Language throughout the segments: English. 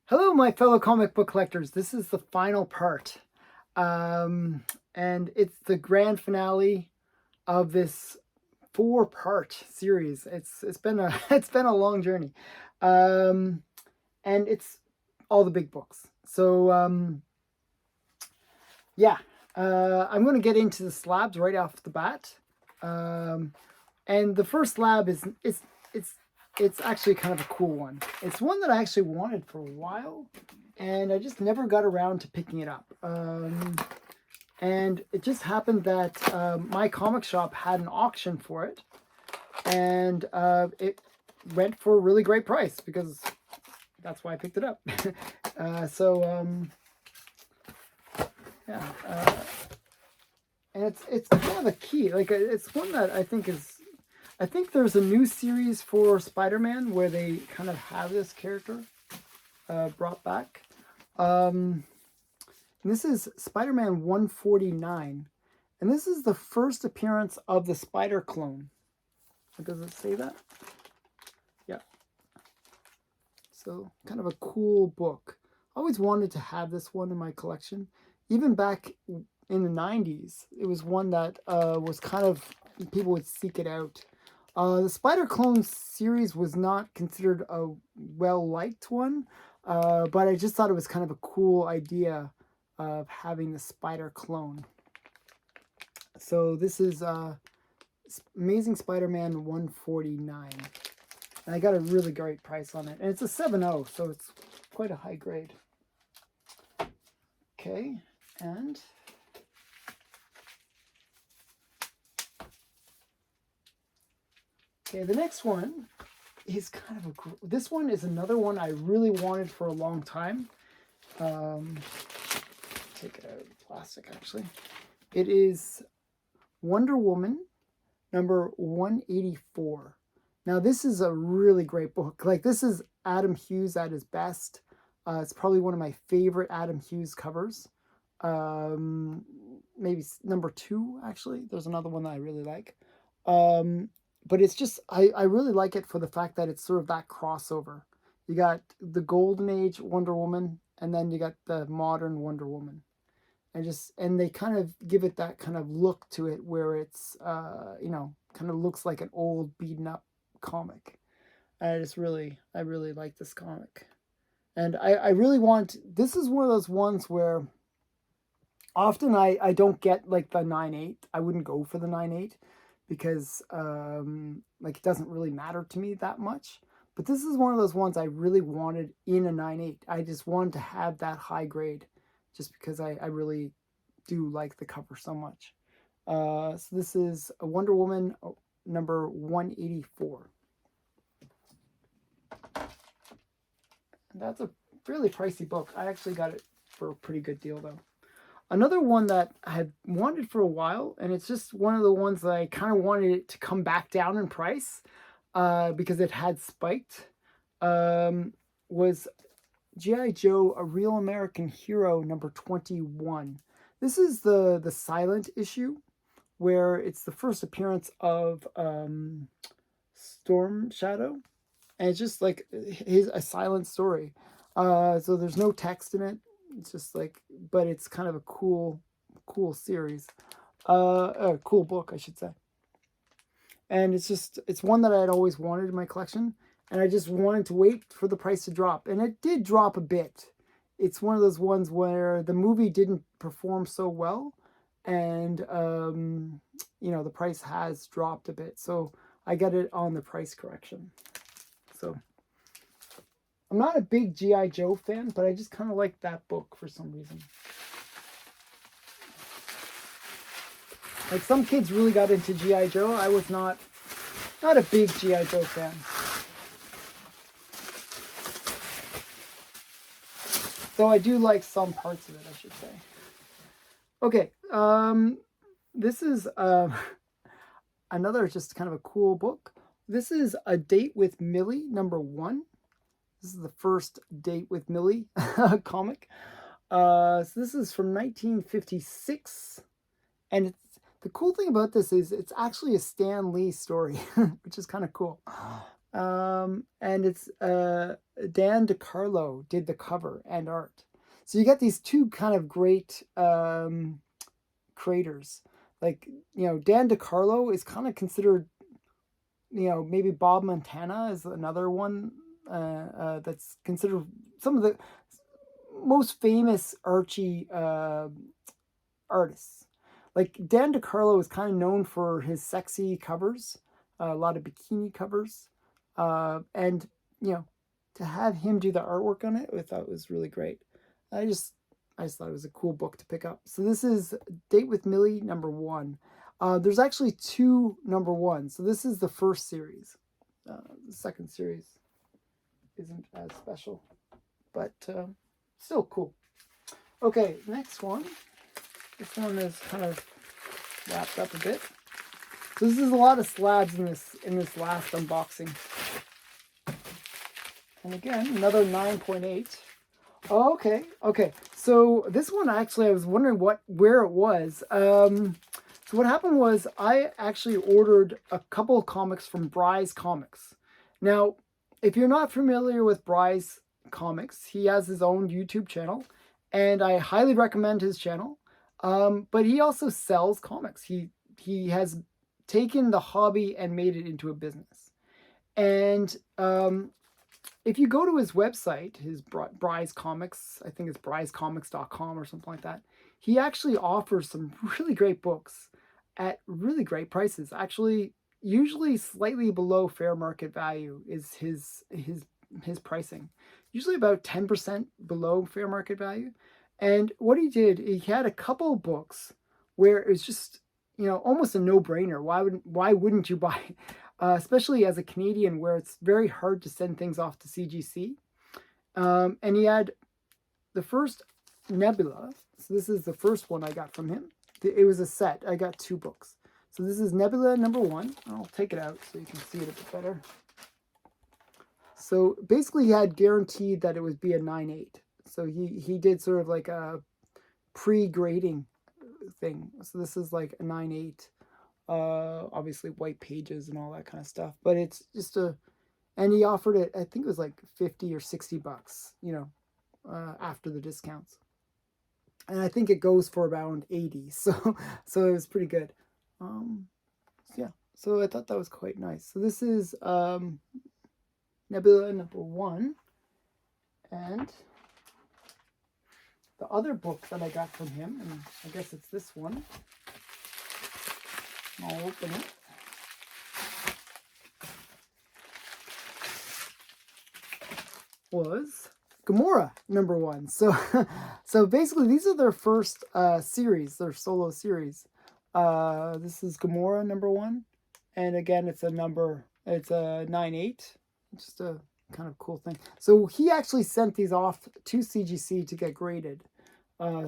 Hello, my fellow comic book collectors. This is the final part, and it's the grand finale of this four-part series. It's been a it's been a long journey, um, and it's all the big books. So yeah, I'm going to get into the slabs right off the bat, um, and the first slab is it's actually kind of a cool one. It's one that I actually wanted for a while, and I just never got around to picking it up. And it just happened that my comic shop had an auction for it, and it went for a really great price because that's why I picked it up. Yeah, and it's kind of a key. Like it's one that I think is. I think there's a new series for Spider-Man where they kind of have this character brought back. This is Spider-Man 149. And this is the first appearance of the Spider clone. Does it say that? Yeah. So kind of a cool book. I always wanted to have this one in my collection. Even back in the 90s, it was one that was kind of, people would seek it out. The Spider Clone series was not considered a well-liked one, but I just thought it was kind of a cool idea of having the Spider Clone. So this is Amazing Spider-Man 149. And I got a really great price on it. And it's a 7.0, so it's quite a high grade. Okay, and okay, the next one is kind of this one is another one I really wanted for a long time. Take it out of the plastic, actually. It is Wonder Woman number 184. Now, this is a really great book. Like, this is Adam Hughes at his best. It's probably one of my favorite Adam Hughes covers. Maybe number 2, actually. There's another one that I really like. But it's just, I really like it for the fact that it's sort of that crossover. You got the Golden Age Wonder Woman, and then you got the modern Wonder Woman. And they kind of give it that kind of look to it where it's, kind of looks like an old beaten up comic. I really like this comic. And I really want, this is one of those ones where often I don't get like the 9.8. I wouldn't go for the 9.8 because like it doesn't really matter to me that much. But this is one of those ones I really wanted in a 9.8. I just wanted to have that high grade just because I really do like the cover so much. So this is a Wonder Woman number 184. And that's a fairly pricey book. I actually got it for a pretty good deal though. Another one that I had wanted for a while, and it's just one of the ones that I kind of wanted it to come back down in price because it had spiked, was G.I. Joe, A Real American Hero, number 21. This is the silent issue, where it's the first appearance of Storm Shadow, and it's just like a silent story. So there's no text in it. It's just like, but it's kind of a cool series, a cool book, I should say. And it's one that I had always wanted in my collection, and I just wanted to wait for the price to drop, and it did drop a bit. It's one of those ones where the movie didn't perform so well, and the price has dropped a bit, so I got it on the price correction. So I'm not a big G.I. Joe fan, but I just kind of like that book for some reason. Like, some kids really got into G.I. Joe. I was not a big G.I. Joe fan. Though I do like some parts of it, I should say. Okay, this is another just kind of a cool book. This is A Date with Millie, number 1. This is the first Date with Millie comic. So this is from 1956. And the cool thing about this is it's actually a Stan Lee story, which is kind of cool. And it's Dan DeCarlo did the cover and art. So you got these two kind of great creators. Like, Dan DeCarlo is kind of considered, maybe Bob Montana is another one that's considered some of the most famous Archie artists. Like Dan DeCarlo is kind of known for his sexy covers, a lot of bikini covers, and you know, to have him do the artwork on it, I thought was really great. I just, I just thought it was a cool book to pick up. So this is Date with Millie #1. There's actually 2 #1s. So this is the first series. The second series isn't as special, but still cool. Okay, next one. This one is kind of wrapped up a bit. So this is a lot of slabs in this last unboxing. And again, another 9.8. Oh, okay. So this one actually, I was wondering where it was. So what happened was I actually ordered a couple of comics from Bry's Comics. Now, if you're not familiar with Bry's Comics, he has his own YouTube channel, and I highly recommend his channel. But he also sells comics. He has taken the hobby and made it into a business. And if you go to his website, his Bry's Comics, I think it's bryscomics.com or something like that, he actually offers some really great books at really great prices. Actually, usually slightly below fair market value is his pricing. Usually about 10% below fair market value. And what he did, he had a couple of books where it's just, almost a no-brainer. Why wouldn't you buy, especially as a Canadian, where it's very hard to send things off to CGC. And he had the first Nebula. So this is the first one I got from him. It was a set. I got 2 books. So this is Nebula #1. I'll take it out so you can see it a bit better. So basically he had guaranteed that it would be a 9.8. So he did sort of like a pre-grading thing. So this is like a 9.8. Obviously white pages and all that kind of stuff. But it's just and he offered it, I think it was like 50 or 60 bucks, after the discounts. And I think it goes for around 80. So it was pretty good. Yeah. So I thought that was quite nice. So this is Nebula #1. And the other book that I got from him, and I guess it's this one. I'll open it. Was Gamora #1. So basically these are their first series, their solo series. This is Gamora #1, and again it's a 9.8. Just a kind of cool thing. So he actually sent these off to CGC to get graded.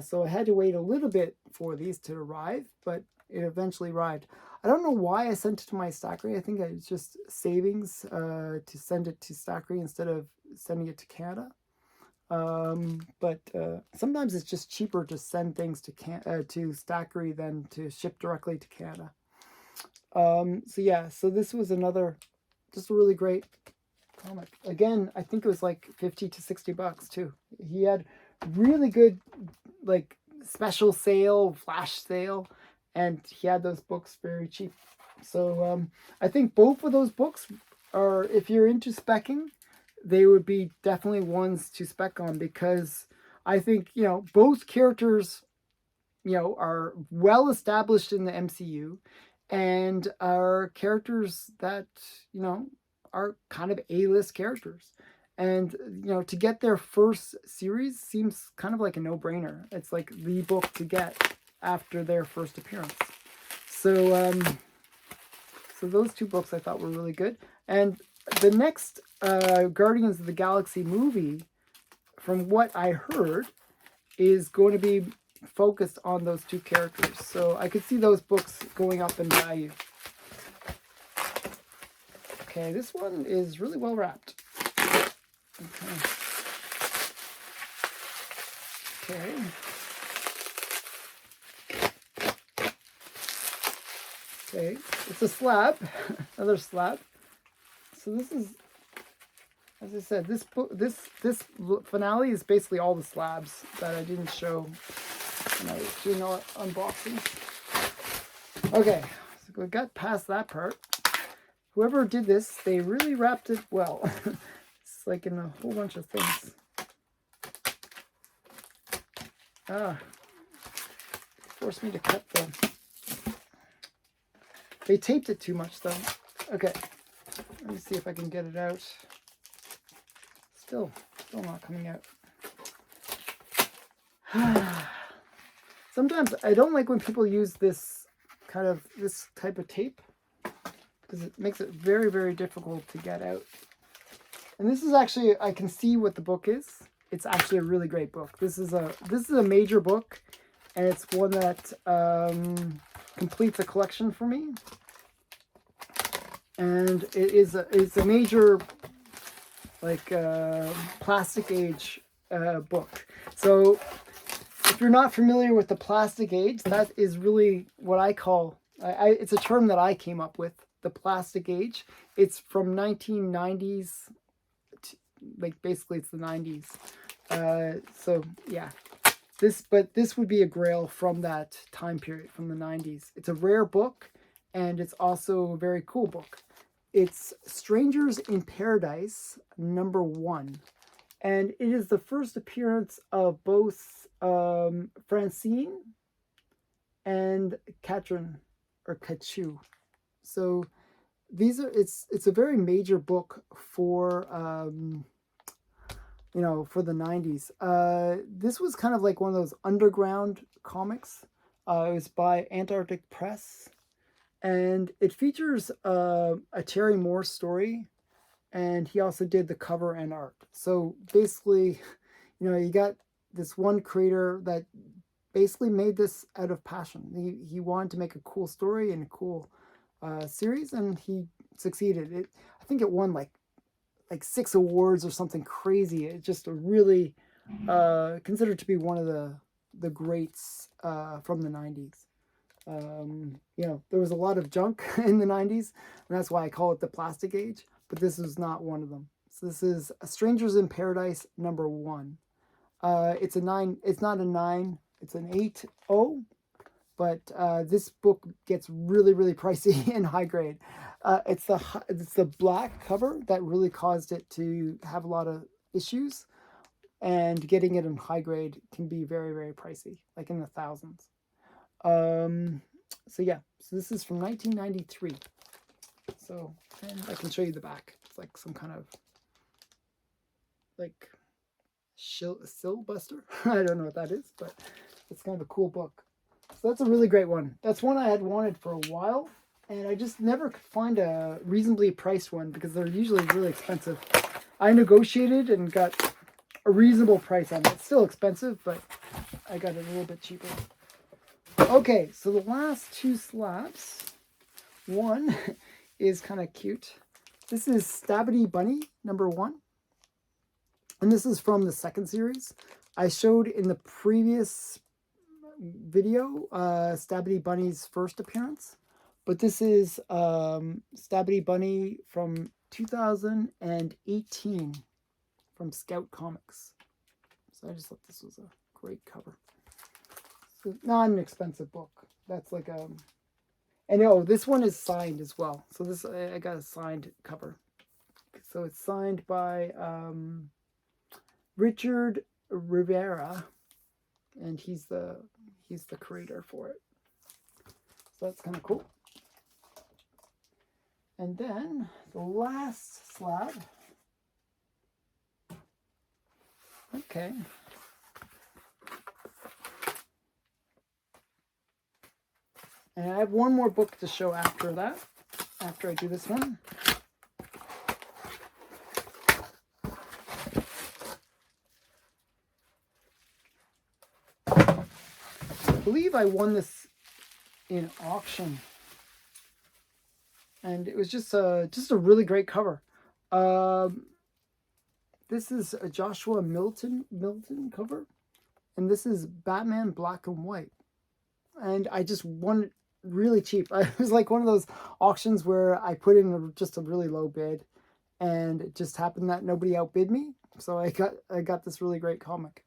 So I had to wait a little bit for these to arrive, but it eventually arrived. I don't know why I sent it to my Stackery. I think it's just savings to send it to Stackery instead of sending it to Canada. But sometimes it's just cheaper to send things to Stackery than to ship directly to Canada. So yeah, so this was just a really great comic. Again, I think it was like 50 to 60 bucks too. He had really good like special sale, flash sale, and he had those books very cheap. So I think both of those books are, if you're into specking, they would be definitely ones to spec on, because I think, both characters, are well established in the MCU and are characters that, are kind of A-list characters. And, to get their first series seems kind of like a no-brainer. It's like the book to get after their first appearance. So, so those 2 books I thought were really good. And the next Guardians of the Galaxy movie, from what I heard, is going to be focused on those 2 characters. So I could see those books going up in value. Okay, this one is really well wrapped. Okay. Okay, it's a slab, another slab. So this is as I said, this book, this finale is basically all the slabs that I didn't show when I was doing all unboxings. Okay, so we got past that part. Whoever did this, they really wrapped it well. It's like in a whole bunch of things. Forced me to cut them. They taped it too much though. Okay, let me see if I can get it out. Still not coming out. Sometimes I don't like when people use this type of tape because it makes it very, very difficult to get out. And this is actually, I can see what the book is. It's actually a really great book. This is a major book, and it's one that completes a collection for me. And it's a major plastic age book. So if you're not familiar with the plastic age, that is really what I call, it's a term that I came up with, the plastic age. It's from 1990s, basically it's the 90s. So yeah, this would be a grail from that time period, from the 90s. It's a rare book, and it's also a very cool book. It's Strangers in Paradise, #1. And it is the first appearance of both Francine and Katrin, or Kachu. So these are, it's a very major book for for the 90s. This was kind of like one of those underground comics. It was by Antarctic Press, and it features a Terry Moore story, and he also did the cover and art. So basically, you got this one creator that basically made this out of passion. He wanted to make a cool story and a cool series, and he succeeded. I think it won like 6 awards or something crazy. It's just a really considered to be one of the greats from the 90s. There was a lot of junk in the 90s, and that's why I call it the plastic age, but this is not one of them. So this is Strangers in Paradise #1. It's a 9, it's not a 9, it's an 8.0, but this book gets really, really pricey and high grade. It's the black cover that really caused it to have a lot of issues, and getting it in high grade can be very, very pricey, like in the thousands. So yeah, so this is from 1993. So, and I can show you the back. It's like some kind of like sill buster. I don't know what that is, but it's kind of a cool book. So that's a really great one. That's one I had wanted for a while, and I just never could find a reasonably priced one because they're usually really expensive. I negotiated and got a reasonable price on it. It's still expensive, but I got it a little bit cheaper. Okay, so the last 2 slabs. One is kind of cute. This is Stabity Bunny #1. And this is from the 2nd series. I showed in the previous video Stabity Bunny's first appearance. But this is Stabity Bunny from 2018 from Scout Comics. So I just thought this was a great cover. So not an expensive book. That's like and oh, this one is signed as well. So this, I got a signed cover. So it's signed by Richard Rivera, and he's the creator for it. So that's kind of cool. And then the last slab. Okay. And I have one more book to show after that, after I do this one. I believe I won this in auction, and it was just a really great cover. This is a Joshua Milton cover, and this is Batman Black and White, and I just won it really cheap. It was like one of those auctions where I put in just a really low bid, and it just happened that nobody outbid me, so I got this really great comic.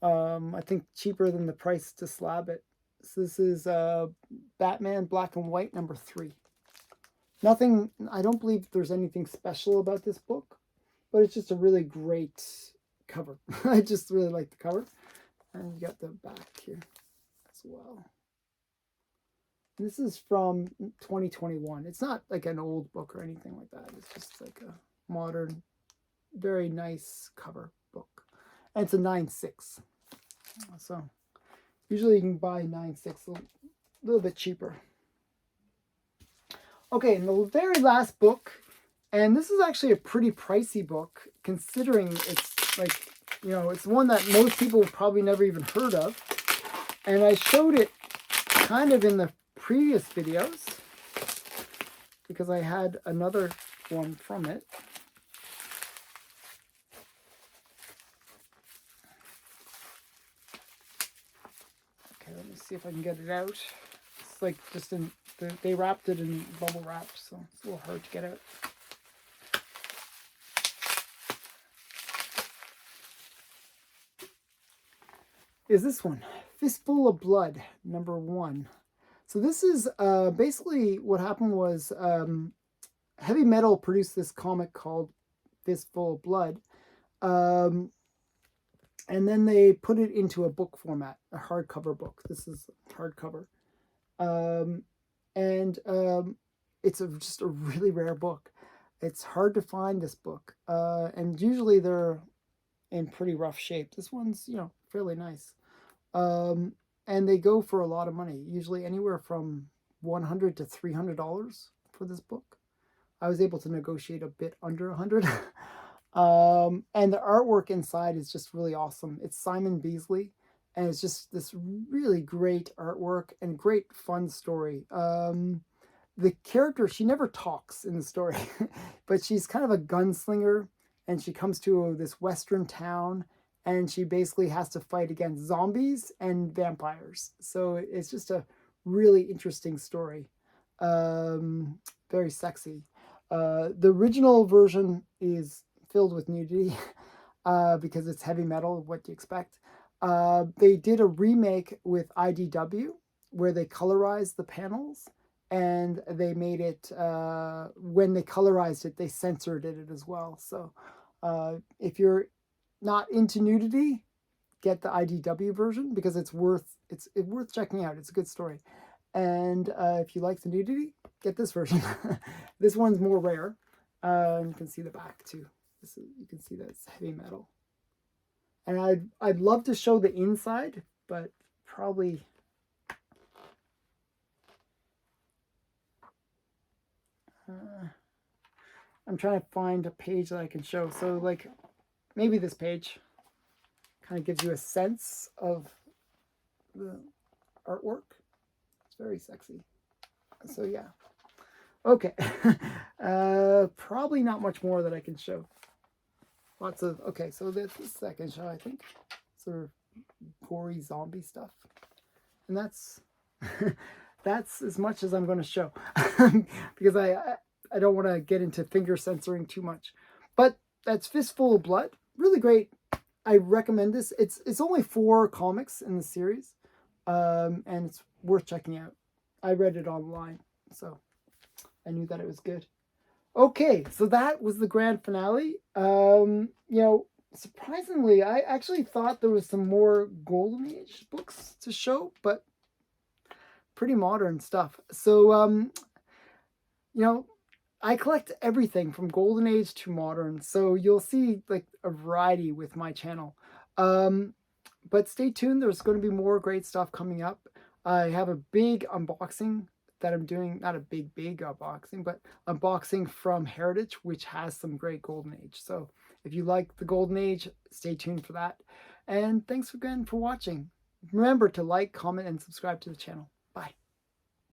I think cheaper than the price to slab it. So this is Batman Black and White #3. Nothing, I don't believe there's anything special about this book, but it's just a really great cover. I just really like the cover. And you got the back here as well. And this is from 2021. It's not like an old book or anything like that. It's just like a modern, very nice cover book. And it's a 9.6. So usually you can buy 9.6 a little bit cheaper. Okay, and the very last book, and this is actually a pretty pricey book, considering it's like, you know, it's one that most people probably never even heard of. And I showed it kind of in the previous videos because I had another one from it. Okay, let me see if I can get it out. It's like just in, they wrapped it in bubble wrap, so it's a little hard to get out. Is this one, Fistful of Blood, #1. So this is basically what happened was Heavy Metal produced this comic called Fistful of Blood. And then they put it into a book format, a hardcover book. This is hardcover. It's just a really rare book. It's hard to find this book. And usually they're in pretty rough shape. This one's, you know, fairly nice. And they go for a lot of money, usually anywhere from $100 to $300 for this book. I was able to negotiate a bit under 100. And the artwork inside is just really awesome. It's Simon Beasley, and it's just this really great artwork and great fun story. The character, she never talks in the story, but she's kind of a gunslinger, and she comes to this western town, and she basically has to fight against zombies and vampires. So it's just a really interesting story. Very sexy. The original version is filled with nudity because it's heavy metal. What do you expect? They did a remake with IDW where they colorized the panels, and they made it, when they colorized it, they censored it as well. So if you're not into nudity, get the IDW version because it's worth checking out. It's a good story. And if you like the nudity, get this version. This one's more rare. You can see the back too. You can see that it's heavy metal. And I'd love to show the inside, but probably I'm trying to find a page that I can show. So like maybe this page kind of gives you a sense of the artwork. It's very sexy. So yeah. Okay. Probably not much more that I can show. Lots of, okay, so that's the second show, I think. Sort of gory zombie stuff. And that's that's as much as I'm going to show. Because I don't want to get into finger censoring too much. But that's Fistful of Blood. Really great. I recommend this. It's only 4 comics in the series. And it's worth checking out. I read it online, so I knew that it was good. Okay, so that was the grand finale. You know, surprisingly, I actually thought there was some more Golden Age books to show, but pretty modern stuff. So, you know, I collect everything from Golden Age to modern, so you'll see like a variety with my channel. But stay tuned, there's going to be more great stuff coming up. I have a big unboxing that I'm doing, not a big unboxing, but unboxing from Heritage, which has some great Golden Age. So if you like the Golden Age, stay tuned for that. And thanks again for watching. Remember to like, comment, and subscribe to the channel. Bye.